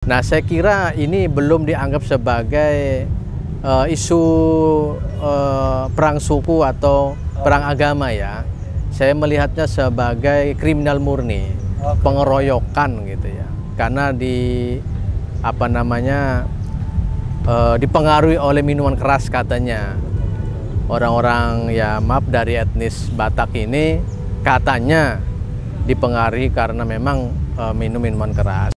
Nah, saya kira ini belum dianggap sebagai isu perang suku atau perang agama ya. Saya melihatnya sebagai kriminal murni, pengeroyokan gitu ya. Karena dipengaruhi oleh minuman keras katanya. Orang-orang ya maaf dari etnis Batak ini katanya dipengaruhi karena memang minum minuman keras.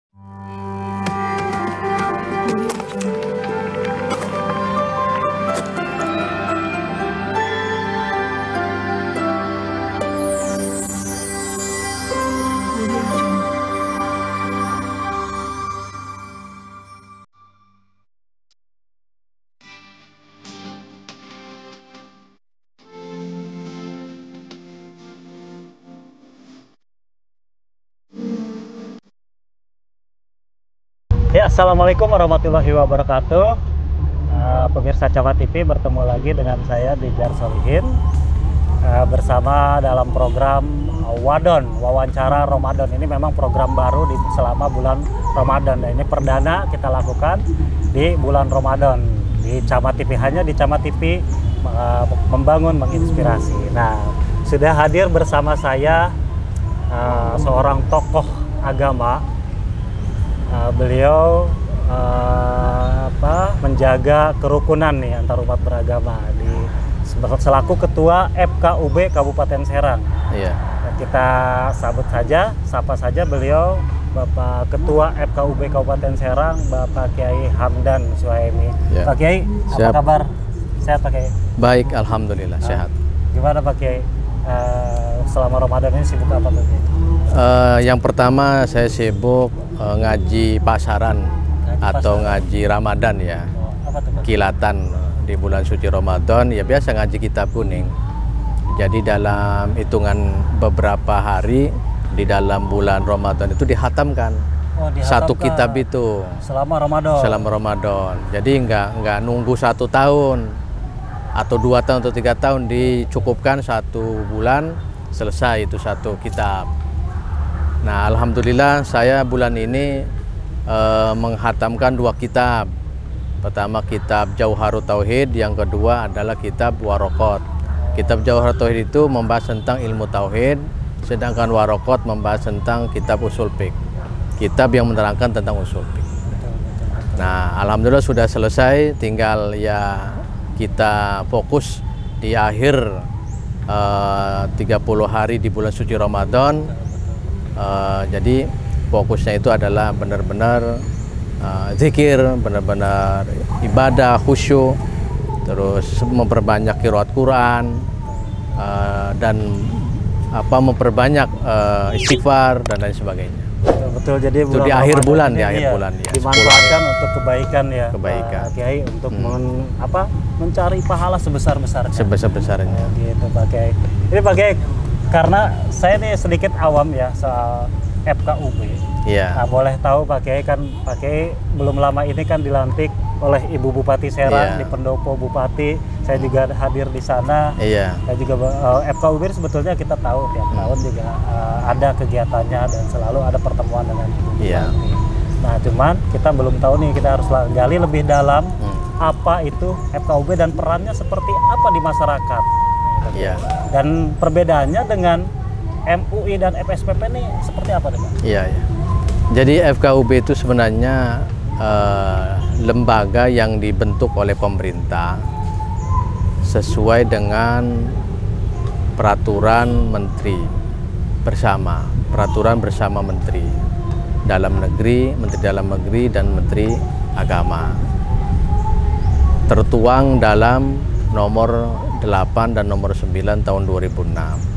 Ya, assalamualaikum warahmatullahi wabarakatuh. Pemirsa Camat TV, bertemu lagi dengan saya Dijar Solihin bersama dalam program Wadon, wawancara Ramadan. Ini memang program baru selama bulan Ramadan. Nah, ini perdana kita lakukan di bulan Ramadan di Camat TV, hanya di Camat TV membangun, menginspirasi. Nah, sudah hadir bersama saya seorang tokoh agama. Beliau menjaga kerukunan nih antar umat beragama selaku ketua FKUB Kabupaten Serang. Iya. Kita sapa saja beliau, Bapak Ketua FKUB Kabupaten Serang, Bapak Kiai Hamdan Suhaimi. Ya. Pak Kiai, apa kabar? Sehat Pak Kiai? Baik, alhamdulillah sehat. Gimana Pak Kiai? Selama Ramadan ini sibuk apa Pak Kiai? Yang pertama saya sibuk ngaji pasaran atau ngaji Ramadan ya. Apa tuh, Pak? Kilatan di bulan suci Ramadan ya, biasa ngaji kitab kuning. Jadi dalam hitungan beberapa hari di dalam bulan Ramadan itu dihatamkan. Satu kitab itu selama Ramadan. Selama Ramadan. Jadi nggak nunggu 1 tahun atau 2 tahun atau 3 tahun, dicukupkan 1 bulan selesai itu 1 kitab. Nah, alhamdulillah saya bulan ini menghatamkan 2 kitab. Pertama kitab Jauharut Tauhid, yang kedua adalah kitab Warokot. Kitab Jauharut Tauhid itu membahas tentang ilmu tauhid, sedangkan Warokot membahas tentang kitab usul fiqh. Kitab yang menerangkan tentang usul fiqh. Nah, alhamdulillah sudah selesai, tinggal ya kita fokus di akhir 30 hari di bulan suci Ramadan. Jadi fokusnya itu adalah benar-benar zikir, benar-benar ibadah khusyuk, terus memperbanyak qiraat Quran, dan memperbanyak istighfar dan lain sebagainya. Betul, jadi itu di akhir bulan, ya, dimanfaatkan untuk kebaikan ya, kebaikan. Pak Kiai, untuk mencari pahala sebesar-besarnya. Sebesar-besarnya. Gitu Pak Kiai. Ini Pak Kiai, karena saya nih sedikit awam ya soal FKUB. Iya. Nah, boleh tahu Pak Kiai, kan Pak Kiai belum lama ini kan dilantik oleh Ibu Bupati Serang, di pendopo Bupati. Saya juga hadir di sana. Iya. Dan juga FKUB sebetulnya kita tahu tiap tahun juga ada kegiatannya dan selalu ada pertemuan dengan Ibu Bupati. Iya. Nah, cuman kita belum tahu nih, kita harus gali lebih dalam apa itu FKUB dan perannya seperti apa di masyarakat. Iya. Dan perbedaannya dengan MUI dan FSPP ini seperti apa Pak? Iya, iya. Jadi FKUB itu sebenarnya lembaga yang dibentuk oleh pemerintah sesuai dengan peraturan menteri bersama, peraturan bersama menteri dalam negeri, menteri dalam negeri dan menteri agama. Tertuang dalam nomor 8 dan nomor 9 tahun 2006.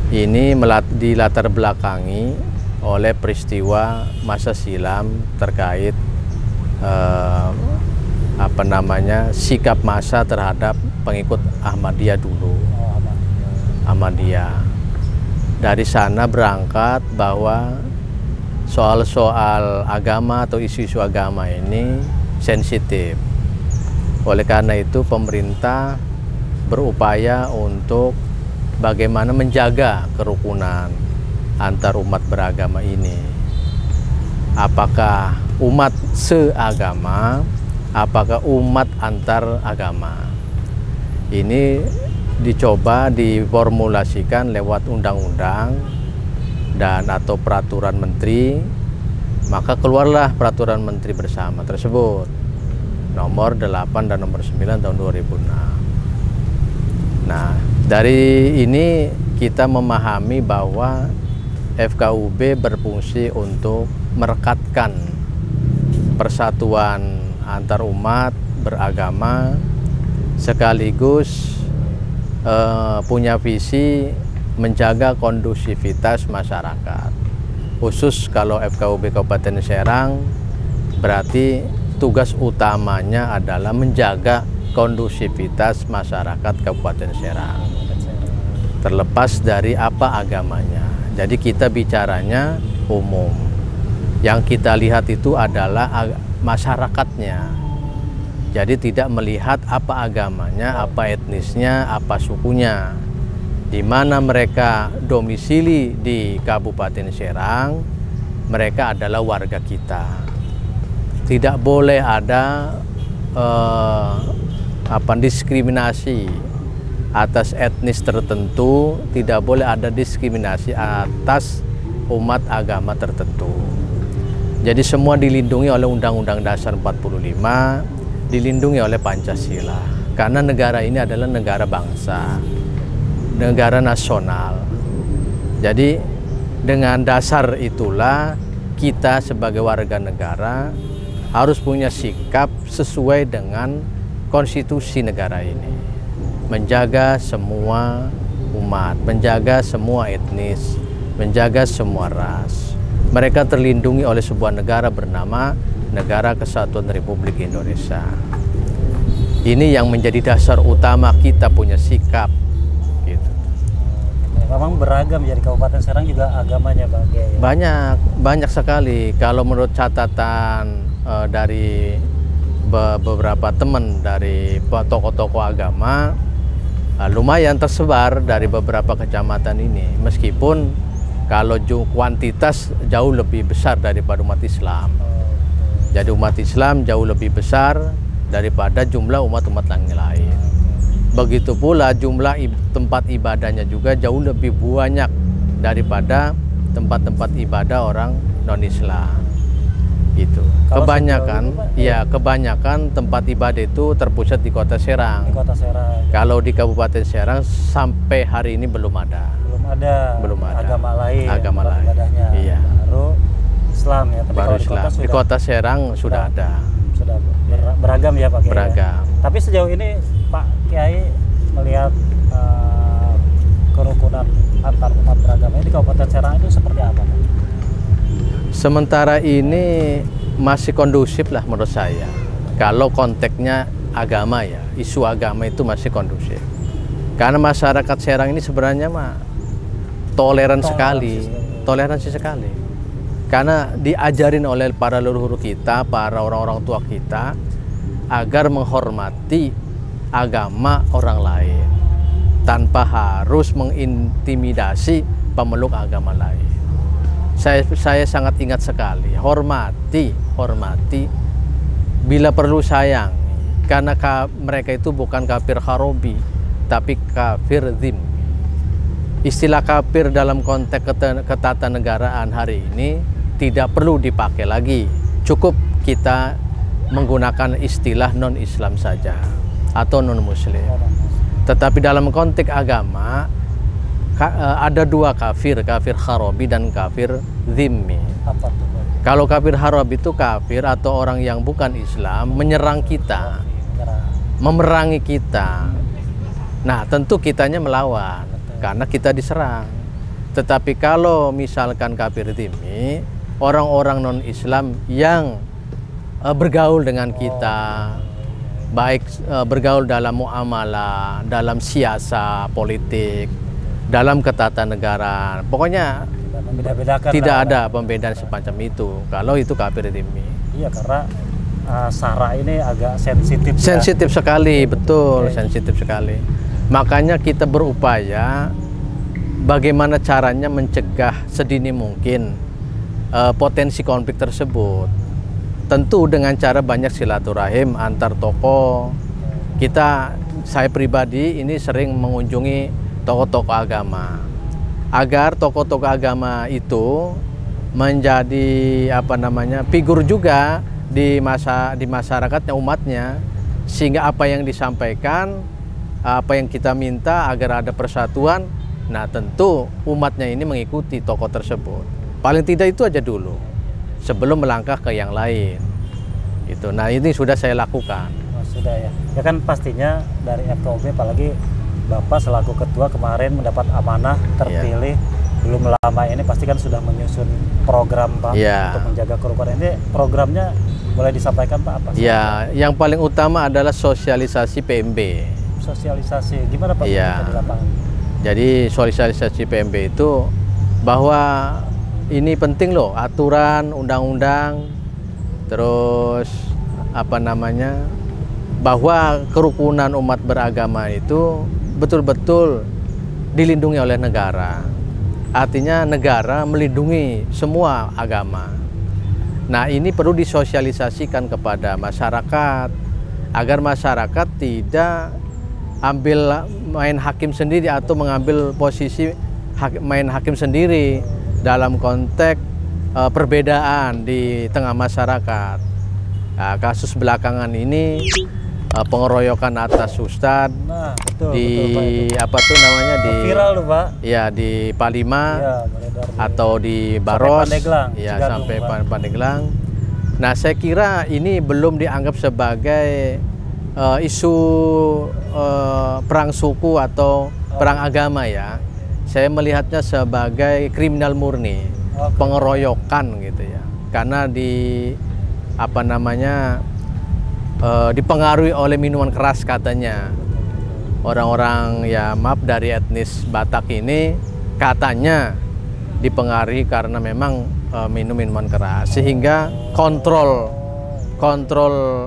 Ini dilatar belakangi oleh peristiwa masa silam terkait sikap massa terhadap pengikut Ahmadiyah dulu. Ahmadiyah. Dari sana berangkat bahwa soal-soal agama atau isu-isu agama ini sensitif. Oleh karena itu pemerintah berupaya untuk bagaimana menjaga kerukunan antar umat beragama ini apakah umat seagama, apakah umat antar agama. Ini dicoba diformulasikan lewat undang-undang dan atau peraturan menteri, maka keluarlah peraturan menteri bersama tersebut nomor 8 dan nomor 9 tahun 2006. Nah, dari ini kita memahami bahwa FKUB berfungsi untuk merekatkan persatuan antar umat beragama, sekaligus punya visi menjaga kondusivitas masyarakat. Khusus kalau FKUB Kabupaten Serang, berarti tugas utamanya adalah menjaga kondusivitas masyarakat Kabupaten Serang, terlepas dari apa agamanya. Jadi kita bicaranya umum. Yang kita lihat itu adalah masyarakatnya. Jadi tidak melihat apa agamanya, apa etnisnya, apa sukunya. Di mana mereka domisili di Kabupaten Serang, mereka adalah warga kita. Tidak boleh ada diskriminasi atas etnis tertentu, tidak boleh ada diskriminasi atas umat agama tertentu. Jadi semua dilindungi oleh Undang-Undang Dasar 45, dilindungi oleh Pancasila. Karena negara ini adalah negara bangsa, negara nasional. Jadi dengan dasar itulah kita sebagai warga negara harus punya sikap sesuai dengan konstitusi negara ini. Menjaga semua umat, menjaga semua etnis, menjaga semua ras. Mereka terlindungi oleh sebuah negara bernama Negara Kesatuan Republik Indonesia. Ini yang menjadi dasar utama kita punya sikap. Gitu. Memang beragam ya di Kabupaten Serang juga agamanya, Bang. Banyak sekali. Kalau menurut catatan dari beberapa teman dari tokoh-tokoh agama, lumayan tersebar dari beberapa kecamatan ini. Meskipun kalau kuantitas jauh lebih besar daripada umat Islam. Jadi umat Islam jauh lebih besar daripada jumlah umat-umat lain. Begitu pula jumlah tempat ibadahnya juga jauh lebih banyak daripada tempat-tempat ibadah orang non-Islam. Gitu. Kebanyakan tempat ibadah itu terpusat di Kota Serang. Di Kota Serang. Kalau di Kabupaten Serang sampai hari ini belum ada. Belum ada. Agama lain. Ibadahnya. Iya. Baru Islam ya. Tapi baru Islam. Di Kota Serang sudah ada. Sudah beragam ya Pak Kiai. Beragam. Tapi sejauh ini Pak Kiai melihat kerukunan antar umat beragama di Kabupaten Serang itu seperti apa, Pak? Sementara ini masih kondusif lah menurut saya. Kalau konteksnya agama ya, isu agama itu masih kondusif. Karena masyarakat Serang ini sebenarnya toleransi sekali. Karena diajarin oleh para leluhur kita, para orang-orang tua kita, agar menghormati agama orang lain tanpa harus mengintimidasi pemeluk agama lain. Saya sangat ingat sekali, hormati, bila perlu sayang, karena mereka itu bukan kafir harobi, tapi kafir dhimmi. Istilah kafir dalam konteks ketatanegaraan hari ini tidak perlu dipakai lagi, cukup kita menggunakan istilah non-Islam saja atau non-Muslim. Tetapi dalam konteks agama ada dua kafir harobi dan kafir dhimmi. Apa tuh? Kalau kafir harobi itu kafir atau orang yang bukan Islam menyerang kita, memerangi kita. Nah, tentu kitanya melawan karena kita diserang. Tetapi kalau misalkan kafir dhimmi, orang-orang non-Islam yang bergaul dengan kita, baik bergaul dalam muamalah, dalam siasa politik, dalam ketatanegaraan, pokoknya tidak ada pembedaan semacam itu. Kalau itu kafir dhimmi. Iya, karena SARA ini agak sensitif. Sensitif sekali, betul, sensitif sekali. Makanya kita berupaya bagaimana caranya mencegah sedini mungkin potensi konflik tersebut. Tentu dengan cara banyak silaturahim antar tokoh. Saya pribadi ini sering mengunjungi tokoh-tokoh agama, agar tokoh-tokoh agama itu menjadi figur juga di masyarakatnya, umatnya, sehingga apa yang disampaikan, apa yang kita minta agar ada persatuan, nah tentu umatnya ini mengikuti tokoh tersebut. Paling tidak itu aja dulu sebelum melangkah ke yang lain. Itu. Nah, ini sudah saya lakukan. Oh, sudah ya. Ya kan pastinya dari FKUB, apalagi Bapak selaku ketua kemarin mendapat amanah terpilih, belum lama ini pasti kan sudah menyusun program Pak untuk menjaga kerukunan. Ini programnya boleh disampaikan Pak apa? Ya, yang paling utama adalah sosialisasi PMB. Sosialisasi, gimana Pak di lapangan? Jadi sosialisasi PMB itu bahwa ini penting loh, aturan, undang-undang, terus bahwa kerukunan umat beragama itu betul-betul dilindungi oleh negara. Artinya negara melindungi semua agama. Nah, ini perlu disosialisasikan kepada masyarakat agar masyarakat tidak main hakim sendiri atau mengambil posisi main hakim sendiri dalam konteks perbedaan di tengah masyarakat. Nah, kasus belakangan ini pengeroyokan atas Ustadz viral tuh Pak. Ya, di Palima atau di Baros sampai Pandeglang. Nah, saya kira ini belum dianggap sebagai isu perang suku atau perang agama ya. Saya melihatnya sebagai kriminal murni, pengeroyokan gitu ya. Karena dipengaruhi oleh minuman keras katanya. Orang-orang dari etnis Batak ini katanya dipengaruhi karena memang minum minuman keras, sehingga kontrol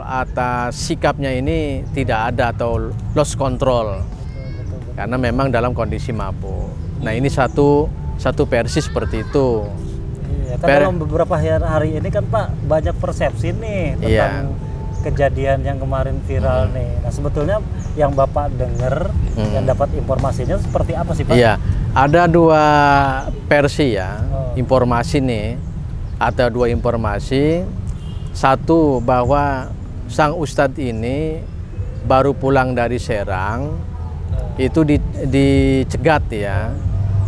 atas sikapnya ini tidak ada atau lost control karena memang dalam kondisi mabuk. Nah, ini satu versi seperti itu. Iya, kan dalam beberapa hari ini kan Pak banyak persepsi nih tentang kejadian yang kemarin viral nih. Nah, sebetulnya yang Bapak dengar, yang dapat informasinya seperti apa sih Pak? Iya, ada dua versi ya, informasi nih. Ada dua informasi. Satu, bahwa sang Ustadz ini baru pulang dari Serang, itu dicegat ya.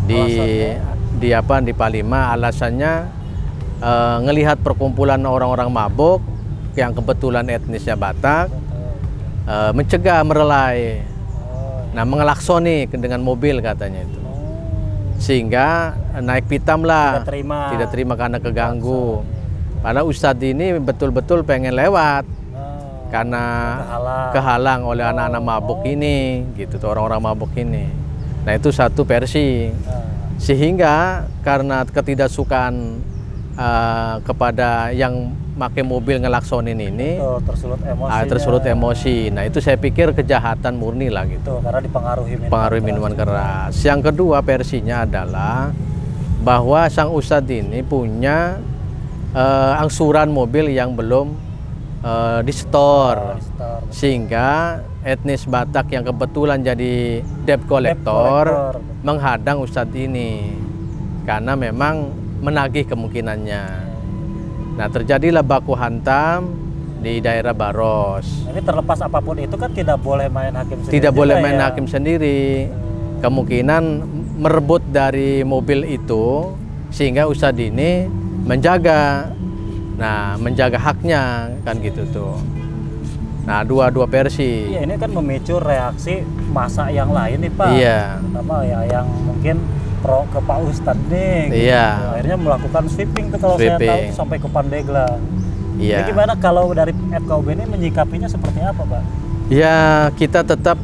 Di Palima, alasannya ngelihat perkumpulan orang-orang mabuk yang kebetulan etnisnya Batak, mencegah, merelai, mengelaksoni dengan mobil katanya itu, sehingga naik pitam lah, tidak terima karena keganggu. Padahal Ustadz ini betul-betul pengen lewat karena kehalang oleh anak-anak mabuk ini, gitu, orang-orang mabuk ini. Nah, itu satu versi. Sehingga karena ketidaksukaan kepada yang pakai mobil ngelaksonin ini, tersulut emosi. Nah, itu saya pikir kejahatan murni lah gitu. Karena dipengaruhi minuman keras. Yang kedua versinya adalah bahwa sang Ustadz ini punya angsuran mobil yang belum di-store, sehingga etnis Batak yang kebetulan jadi debt collector menghadang Ustadz ini karena memang menagih kemungkinannya. Nah, terjadilah baku hantam di daerah Baros. Ini terlepas apapun itu kan tidak boleh main hakim sendiri. Tidak boleh main hakim sendiri. Kemungkinan merebut dari mobil itu sehingga Ustadz ini menjaga haknya kan gitu tuh. Nah, dua versi. Iya, ini kan memicu reaksi massa yang lain nih Pak. Iya. Pertama ya yang mungkin pro ke Pak Ustadz nih. Iya. Gitu. Akhirnya melakukan sweeping tuh kalau saya tahu sampai ke Pandeglang. Iya. Ini gimana kalau dari FKUB ini menyikapinya seperti apa Pak? Ya, kita tetap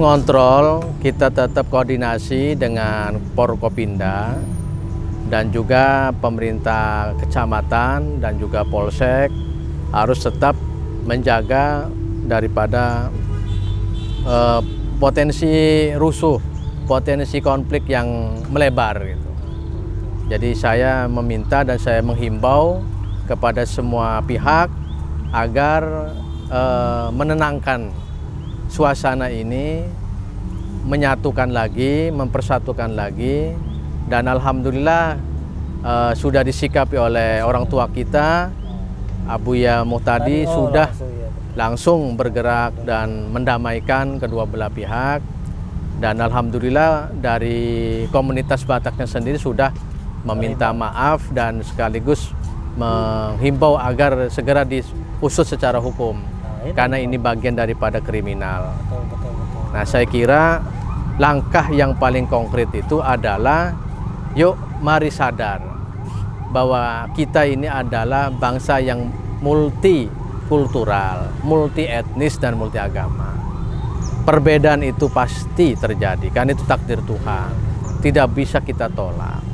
ngontrol, kita tetap koordinasi dengan Forkopimda dan juga pemerintah kecamatan dan juga Polsek harus tetap menjaga daripada potensi rusuh, potensi konflik yang melebar gitu. Jadi saya meminta dan saya menghimbau kepada semua pihak agar menenangkan suasana ini, menyatukan lagi, mempersatukan lagi, dan alhamdulillah sudah disikapi oleh orang tua kita, Abuya Muhtadi sudah langsung bergerak dan mendamaikan kedua belah pihak. Dan alhamdulillah dari komunitas Bataknya sendiri sudah meminta maaf dan sekaligus menghimbau agar segera diusut secara hukum, karena ini bagian daripada kriminal. Nah, saya kira langkah yang paling konkret itu adalah yuk mari sadar bahwa kita ini adalah bangsa yang multikultural, multi etnis dan multi agama. Perbedaan itu pasti terjadi, karena itu takdir Tuhan, tidak bisa kita tolak.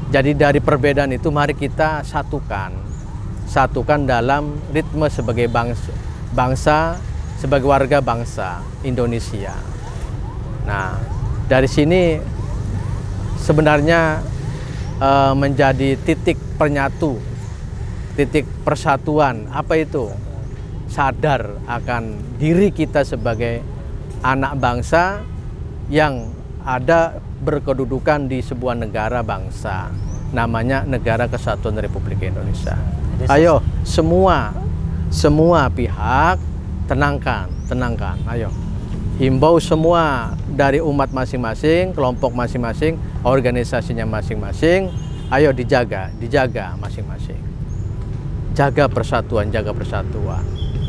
Jadi dari perbedaan itu mari kita satukan dalam ritme sebagai bangsa, sebagai warga bangsa Indonesia. Nah, dari sini sebenarnya menjadi titik penyatu, titik persatuan. Apa itu? Sadar akan diri kita sebagai anak bangsa yang ada berkedudukan di sebuah negara bangsa, namanya Negara Kesatuan Republik Indonesia. Ayo semua pihak tenangkan, ayo himbau semua dari umat masing-masing, kelompok masing-masing, organisasinya masing-masing, ayo dijaga masing-masing. Jaga persatuan,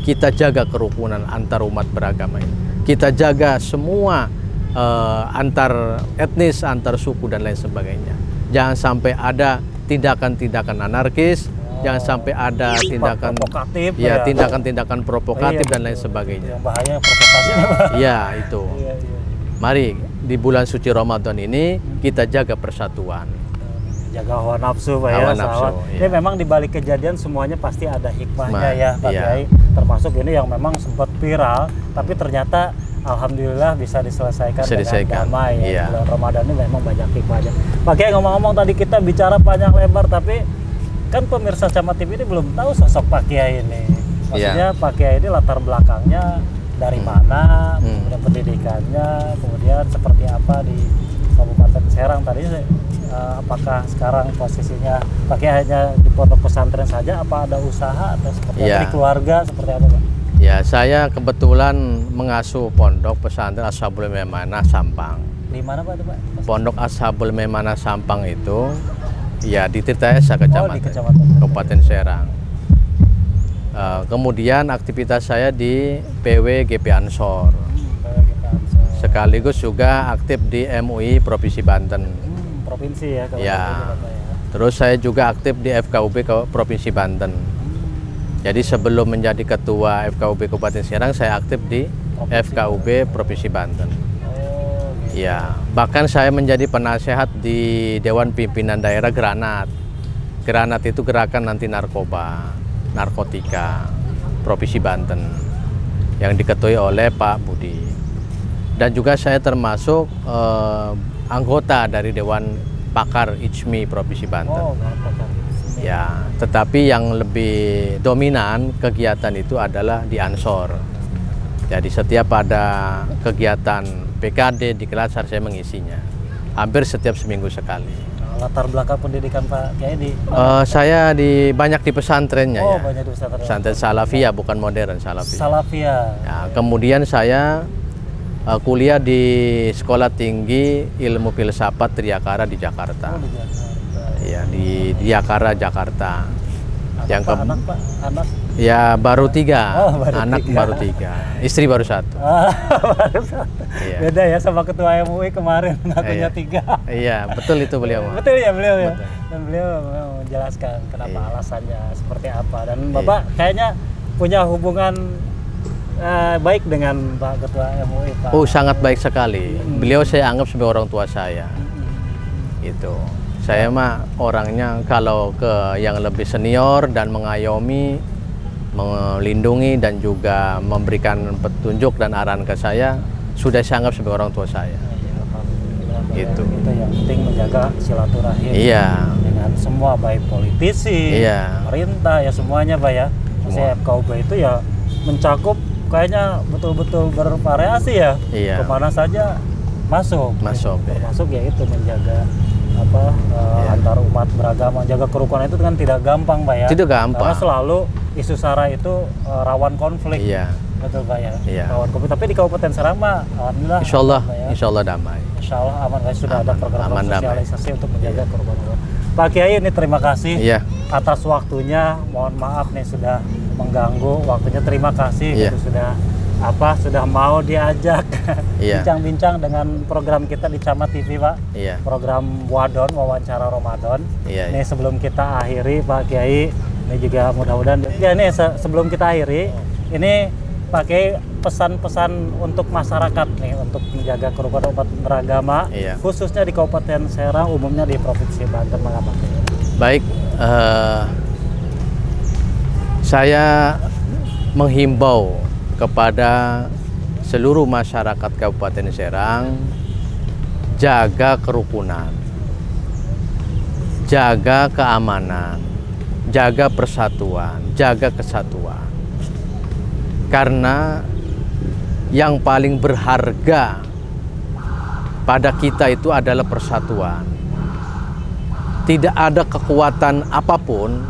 kita jaga kerukunan antar umat beragama ini. Kita jaga semua antar etnis, antar suku dan lain sebagainya. Jangan sampai ada tindakan-tindakan anarkis, jangan sampai ada tindakan provokatif, tindakan-tindakan provokatif dan lain sebagainya. Yang bahaya provokasi. Ya, itu. Mari di bulan suci Ramadan ini kita jaga persatuan. Jaga hawa nafsu, Pak, ya. Ini memang di balik kejadian semuanya pasti ada hikmahnya ya, Pak Kiai. Termasuk ini yang memang sempat viral, tapi ternyata alhamdulillah bisa diselesaikan dengan damai. Bulan Ramadan ini memang banyak hikmahnya. Pak Kiai, ngomong-ngomong tadi kita bicara panjang lebar, tapi kan pemirsa Camat TV ini belum tahu sosok Pak Kiai ini. Maksudnya Pak Kiai ini latar belakangnya dari mana, kemudian pendidikannya, kemudian seperti apa di Kabupaten Serang tadi. Apakah sekarang posisinya Pak Kiai hanya di pondok pesantren saja, apa ada usaha atau seperti apa di keluarga, seperti apa, Pak? Ya, saya kebetulan mengasuh pondok pesantren Ashabul Maimanah Sampang. Di mana, Pak, itu, Pak? Pondok Ashabul Maimanah Sampang itu ya di Tirta Esa, Kecamatan Kabupaten Serang. Kemudian aktivitas saya di PW GP Ansor. Sekaligus juga aktif di MUI Provinsi Banten. Provinsi ya, ya. Terus saya juga aktif di FKUB Provinsi Banten. Jadi sebelum menjadi ketua FKUB Kabupaten Serang, saya aktif di FKUB Provinsi Banten. Ya, bahkan saya menjadi penasehat di Dewan Pimpinan Daerah Granat. Granat itu gerakan anti narkotika Provinsi Banten yang diketuai oleh Pak Budi. Dan juga saya termasuk anggota dari Dewan Pakar ICMI Provinsi Banten. Ya, tetapi yang lebih dominan kegiatan itu adalah di Ansor. Jadi setiap ada kegiatan PKD di Kelasar saya mengisinya. Hampir setiap seminggu sekali. Latar belakang pendidikan Pak Kiai di saya banyak di pesantrennya ya. Banyak di pesantren. Pesantren Salafiyah, bukan modern, Salafiyah. Salafiyah. Ya, kemudian saya kuliah di Sekolah Tinggi Ilmu Filsafat Triyakara di Jakarta. Di Jakarta. Ya, di Triyakara, Jakarta. Yang anak? Ya baru 3, anak baru 3, istri baru 1. Baru 1. Iya. Beda ya sama ketua MUI kemarin, anaknya 3. Iya, betul itu beliau. Betul ya beliau ya. Dan beliau menjelaskan kenapa alasannya seperti apa. Dan Bapak kayaknya punya hubungan baik dengan Pak Ketua MUI, Pak. Oh, sangat baik sekali. Beliau saya anggap sebagai orang tua saya. Itu. Saya mah orangnya kalau ke yang lebih senior dan mengayomi, melindungi dan juga memberikan petunjuk dan arahan ke saya, sudah saya anggap sebagai orang tua saya. Pak, gitu. Itu yang penting menjaga silaturahim. Iya. Dengan semua baik politisi, Iya. pemerintah ya semuanya Pak ya. Maksudnya FKUP itu ya mencakup kayaknya betul-betul bervariasi ya. Iya. Kemana saja masuk. Masuk, ya. Termasuk ya itu menjaga apa antar umat beragama, jaga kerukunan itu kan tidak gampang Pak ya. Tidak gampang. Karena selalu isu SARA itu rawan konflik. Iya. Betul Pak ya. Iya. Rawan konflik. Tapi di Kabupaten Serang mah alhamdulillah. Insya Allah, Pak, ya. insya Allah damai. Insya Allah aman guys, sudah ada program aman, sosialisasi untuk menjaga kerukunan. Pak Kiai ini terima kasih Iya. atas waktunya. Mohon maaf nih sudah mengganggu waktunya. Terima kasih Iya. gitu, sudah mau diajak Iya. bincang-bincang dengan program kita di Camat TV Pak. Iya. Program Wadon, wawancara Ramadan. Iya. Nih sebelum kita akhiri Pak Kiai, ini juga mudah-mudahan ya nih sebelum kita akhiri ini Pak Kiai pesan-pesan untuk masyarakat nih untuk menjaga kerukunan umat beragama, Iya. khususnya di Kabupaten Serang, umumnya di Provinsi Banten, mengapa? Baik, saya menghimbau kepada seluruh masyarakat Kabupaten Serang, jaga kerukunan, jaga keamanan, jaga persatuan, jaga kesatuan. Karena yang paling berharga pada kita itu adalah persatuan. Tidak ada kekuatan apapun,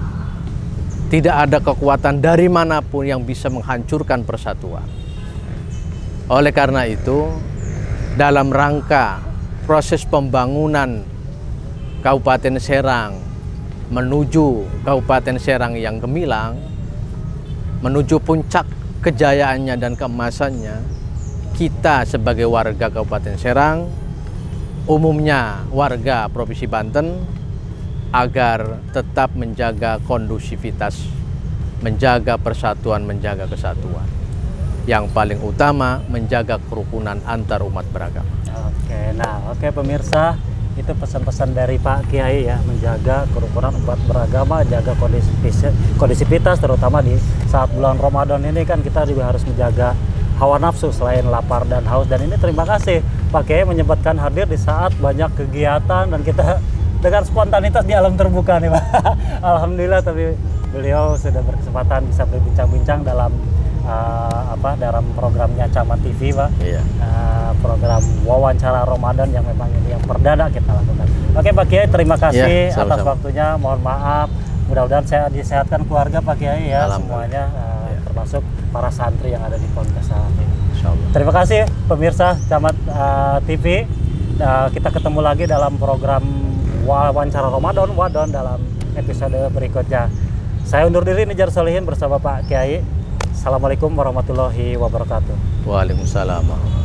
tidak ada kekuatan dari manapun yang bisa menghancurkan persatuan. Oleh karena itu, dalam rangka proses pembangunan Kabupaten Serang menuju Kabupaten Serang yang gemilang, menuju puncak kejayaannya dan keemasannya, kita sebagai warga Kabupaten Serang, umumnya warga Provinsi Banten, agar tetap menjaga kondusivitas, menjaga persatuan, menjaga kesatuan. Yang paling utama, menjaga kerukunan antar umat beragama. Oke pemirsa, itu pesan-pesan dari Pak Kiai ya, menjaga kerukunan umat beragama, jaga kondisivitas, terutama di saat bulan Ramadan ini kan kita juga harus menjaga hawa nafsu selain lapar dan haus. Dan ini terima kasih Pak Kiai menyempatkan hadir di saat banyak kegiatan dan kita dengan spontanitas di alam terbuka nih Pak. Alhamdulillah, tapi beliau sudah berkesempatan bisa berbincang-bincang dalam dalam programnya Camat TV Pak. Iya. Program wawancara Ramadan yang memang ini yang perdana kita lakukan. Oke Pak Kiai, terima kasih atas waktunya. Mohon maaf, mudah-mudahan saya disehatkan keluarga Pak Kiai ya semuanya, termasuk para santri yang ada di Pondok Pesantren. Terima kasih pemirsa Camat TV. Kita ketemu lagi dalam program wawancara Ramadan Wadon dalam episode berikutnya. Saya undur diri, Nijar Solihin bersama Pak Kiai. Assalamualaikum warahmatullahi wabarakatuh. Waalaikumsalam.